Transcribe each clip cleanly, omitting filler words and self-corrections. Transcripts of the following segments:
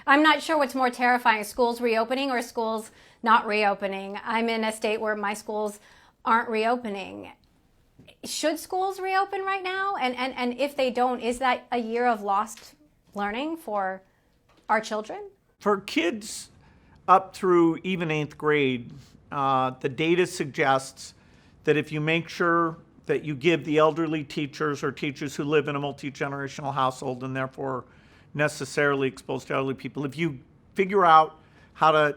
I'm not sure what's more terrifying, schools reopening or schools not reopening. I'm in a state where my schools aren't reopening. Should schools reopen right now? And if they don't, is that a year of lost learning for our children? For kids up through even 8th grade, the data suggests that if you make sure that you give the elderly teachers or teachers who live in a multi-generational household and therefore necessarily exposed to elderly people, if you figure out how to,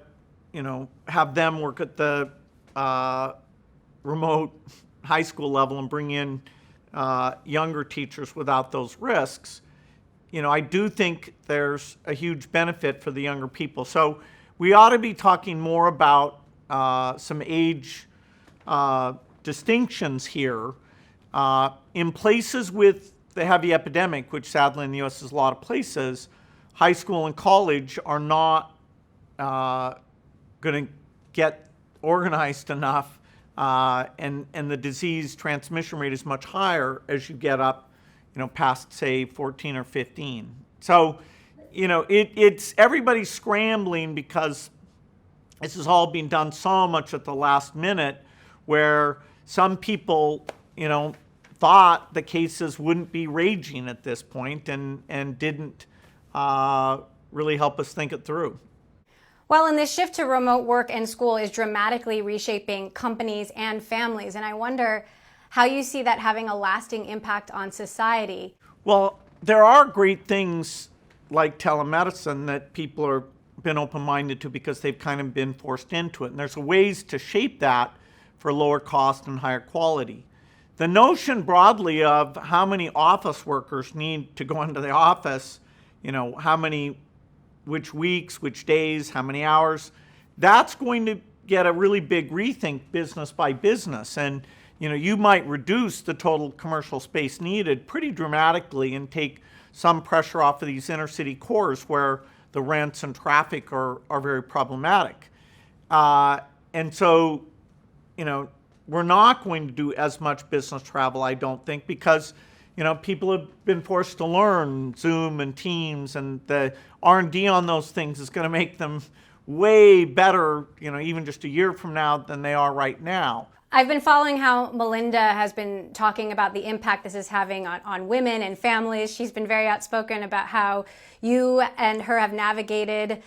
have them work at the remote high school level and bring in younger teachers without those risks, I do think there's a huge benefit for the younger people. So we ought to be talking more about some age distinctions here. In places with the heavy epidemic, which sadly in the U.S. is a lot of places, high school and college are not going to get organized enough, and the disease transmission rate is much higher as you get up, past, say, 14 or 15. So, it's everybody's scrambling because this is all being done so much at the last minute, where some people, thought the cases wouldn't be raging at this point and didn't really help us think it through. Well, and this shift to remote work and school is dramatically reshaping companies and families. And I wonder how you see that having a lasting impact on society. Well, there are great things like telemedicine that people are been open-minded to because they've kind of been forced into it. And there's ways to shape that for lower cost and higher quality. The notion broadly of how many office workers need to go into the office, which weeks, which days, how many hours, that's going to get a really big rethink business by business. And you might reduce the total commercial space needed pretty dramatically and take some pressure off of these inner city cores where the rents and traffic are very problematic. And so, we're not going to do as much business travel, I don't think, because people have been forced to learn Zoom and Teams, and the R&D on those things is going to make them way better, even just a year from now than they are right now. I've been following how Melinda has been talking about the impact this is having on women and families. She's been very outspoken about how you and her have navigated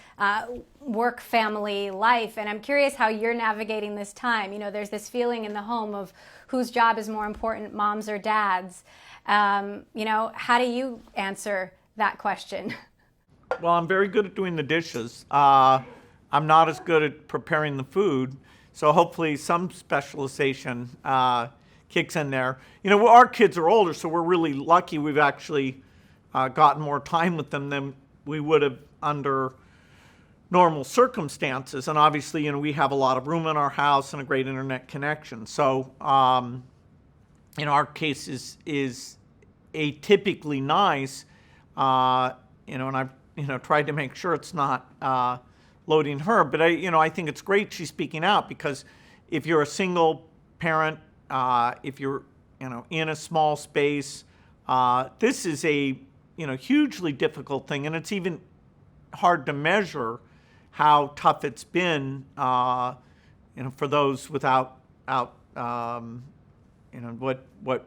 work-family life. And I'm curious how you're navigating this time. There's this feeling in the home of whose job is more important, mom's or dad's. How do you answer that question? Well, I'm very good at doing the dishes. I'm not as good at preparing the food. So hopefully some specialization kicks in there. Our kids are older, so we're really lucky. We've actually gotten more time with them than we would have under normal circumstances. And obviously, we have a lot of room in our house and a great internet connection. So, our case is atypically nice, and I've tried to make sure it's not loading her, but I think it's great she's speaking out, because if you're a single parent, if you're in a small space, this is a hugely difficult thing, and it's even hard to measure how tough it's been for those without what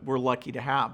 we're lucky to have.